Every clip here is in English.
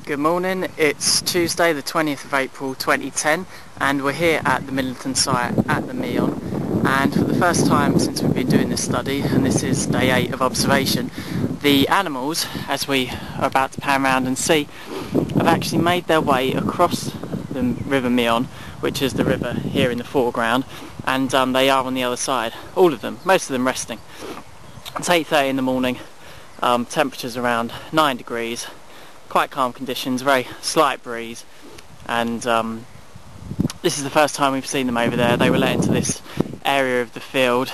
Good morning, it's Tuesday the 20th of April 2010 and we're here at the Middleton site at the Meon, and for the first time since we've been doing this study, and this is day 8 of observation, the animals, as we are about to pan around and see, have actually made their way across the River Meon, which is the river here in the foreground, and they are on the other side, all of them, most of them resting. It's 8:30 in the morning, temperatures around 9 degrees. Quite calm conditions, very slight breeze, and this is the first time we've seen them over there. They were let into this area of the field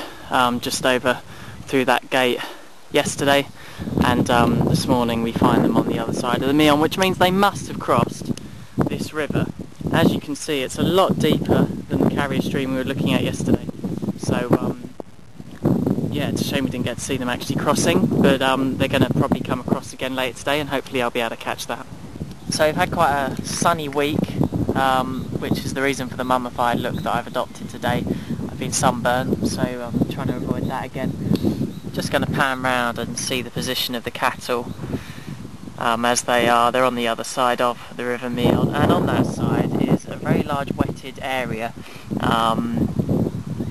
just over through that gate yesterday, and this morning we find them on the other side of the Meon, which means they must have crossed this river. As you can see, it's a lot deeper than the carrier stream we were looking at yesterday, so yeah, it's a shame we didn't get to see them actually crossing, but they're going to probably come across again later today, and hopefully I'll be able to catch that. So we've had quite a sunny week, which is the reason for the mummified look that I've adopted today. I've been sunburned, so I'm trying to avoid that again. Just going to pan round and see the position of the cattle as they're on the other side of the River Meon, and on that side is a very large wetted area.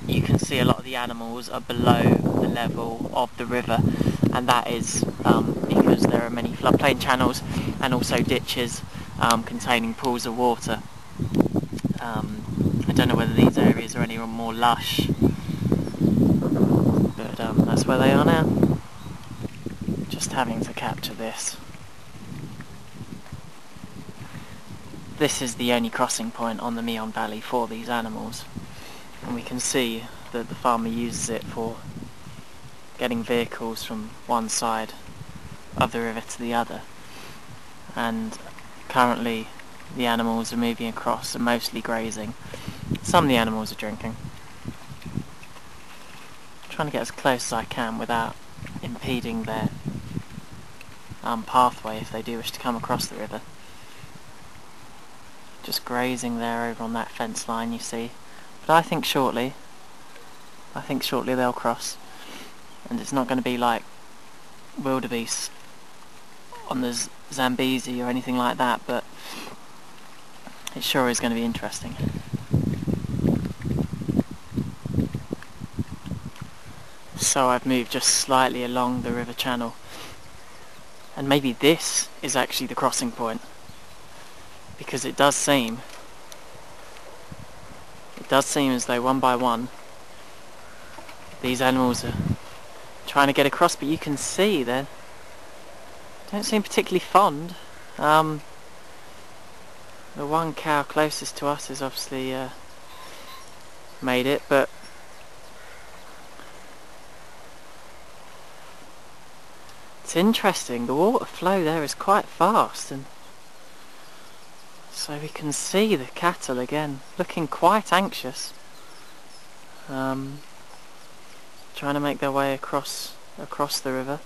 You can see a lot of the animals are below the level of the river, and that is because there are many floodplain channels and also ditches containing pools of water. I don't know whether these areas are any more lush, but that's where they are now. Just having to capture this. This is the only crossing point on the Meon Valley for these animals, and we can see that the farmer uses it for getting vehicles from one side of the river to the other, and currently the animals are moving across and mostly grazing. Some of the animals are drinking. I'm trying to get as close as I can without impeding their pathway if they do wish to come across the river. Just grazing there over on that fence line, you see. But I think shortly they'll cross, and it's not going to be like wildebeest on the Zambezi or anything like that, but it sure is going to be interesting. So I've moved just slightly along the river channel, and maybe this is actually the crossing point, because it does seem as though one by one these animals are trying to get across, but you can see they don't seem particularly fond. The one cow closest to us has obviously made it, but it's interesting, the water flow there is quite fast, and so we can see the cattle again looking quite anxious, trying to make their way across the river,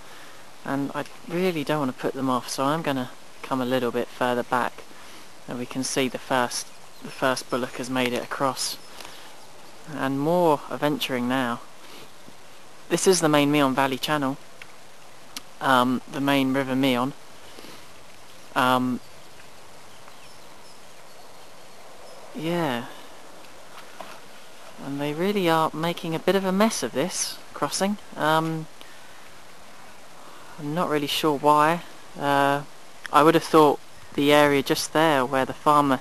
and I really don't want to put them off, so I'm going to come a little bit further back, and we can see the first bullock has made it across, and more are venturing now. This is the main Meon Valley channel, the main River Meon. Yeah, and they really are making a bit of a mess of this crossing. I'm not really sure why. I would have thought the area just there where the farmer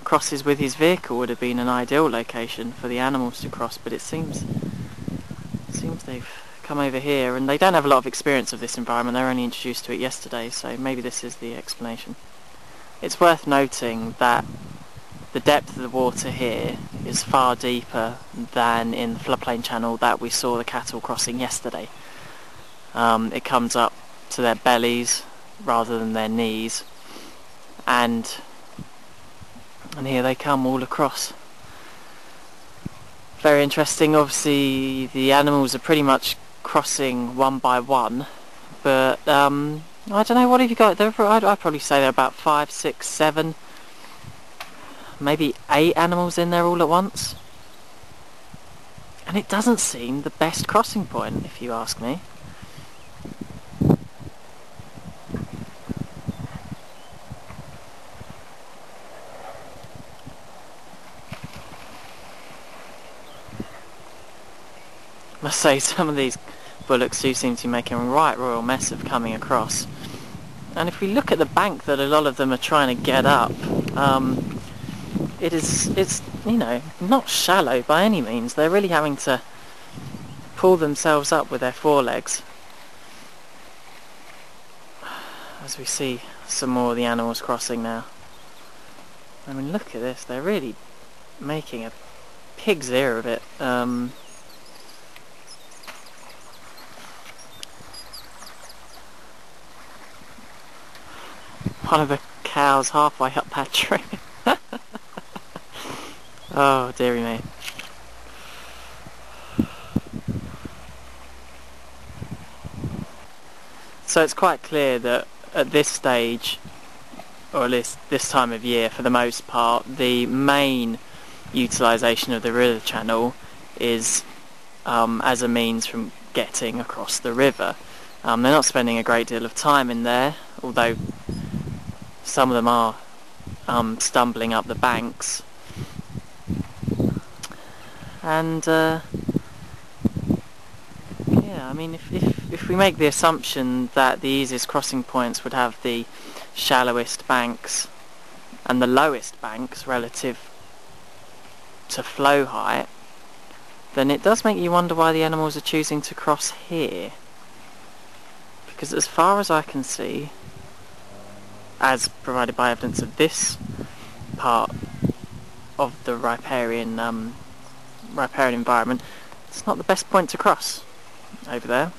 crosses with his vehicle would have been an ideal location for the animals to cross, but it seems they've come over here, and they don't have a lot of experience of this environment. They were only introduced to it yesterday, so maybe this is the explanation. It's worth noting that the depth of the water here is far deeper than in the floodplain channel that we saw the cattle crossing yesterday. It comes up to their bellies rather than their knees, and here they come all across. Very interesting. Obviously the animals are pretty much crossing one by one, but I don't know, what have you got? I'd probably say there are about 5, 6, 7, maybe 8 animals in there all at once, and it doesn't seem the best crossing point, if you ask me. must say some of these bullocks do seem to be making a right royal mess of coming across. And if we look at the bank that a lot of them are trying to get up, it's you know, not shallow by any means. They're really having to pull themselves up with their forelegs. As we see some more of the animals crossing now. I mean, look at this, they're really making a pig's ear of it. One of the cows halfway up that tree. Oh, dearie me. So it's quite clear that at this stage, or at least this time of year for the most part, the main utilisation of the river channel is as a means from getting across the river. They're not spending a great deal of time in there, although some of them are stumbling up the banks. And yeah, I mean, if we make the assumption that the easiest crossing points would have the shallowest banks and the lowest banks relative to flow height, then it does make you wonder why the animals are choosing to cross here. Because as far as I can see, as provided by evidence of this part of the riparian environment, it's not the best point to cross over there.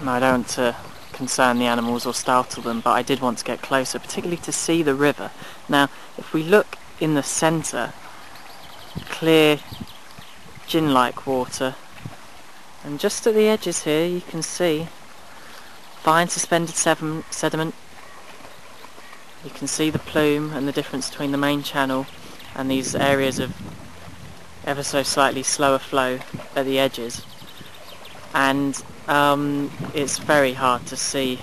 Now, I don't want to concern the animals or startle them, but I did want to get closer, particularly to see the river. Now, if we look in the centre, clear gin-like water, and just at the edges here you can see fine suspended sediment. You can see the plume and the difference between the main channel and these areas of ever so slightly slower flow at the edges. And it's very hard to see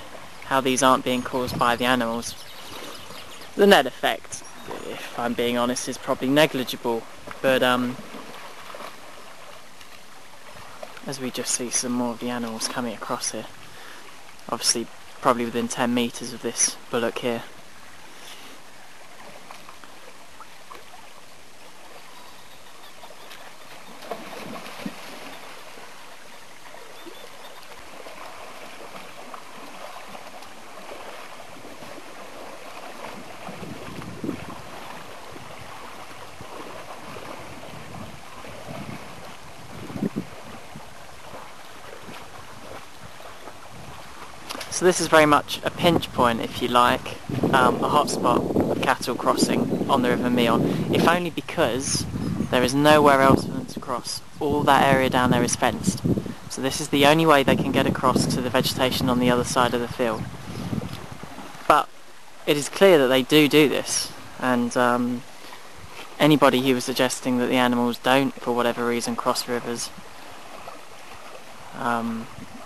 how these aren't being caused by the animals. The net effect, if I'm being honest, is probably negligible, but as we just see some more of the animals coming across here, obviously probably within 10 metres of this bullock here. So this is very much a pinch point, if you like, a hotspot of cattle crossing on the River Meon, if only because there is nowhere else for them to cross. All that area down there is fenced. So this is the only way they can get across to the vegetation on the other side of the field. But it is clear that they do this, and anybody who was suggesting that the animals don't, for whatever reason, cross rivers,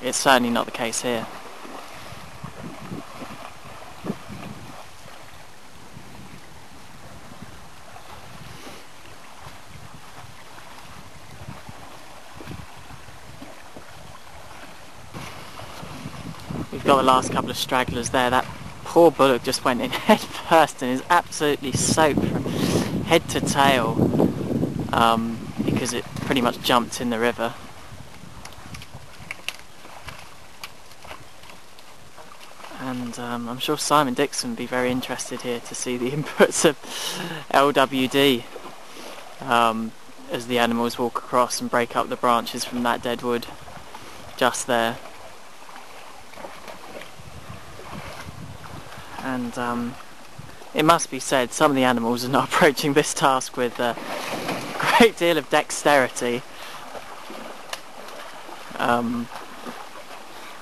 it's certainly not the case here. We've got the last couple of stragglers there. That poor bullock just went in head first and is absolutely soaked from head to tail because it pretty much jumped in the river. And I'm sure Simon Dixon would be very interested here to see the inputs of LWD as the animals walk across and break up the branches from that dead wood just there. And it must be said, some of the animals are not approaching this task with a great deal of dexterity.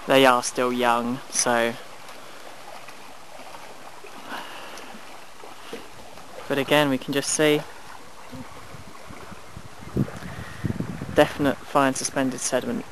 They are still young, so... But again, we can just see definite fine suspended sediment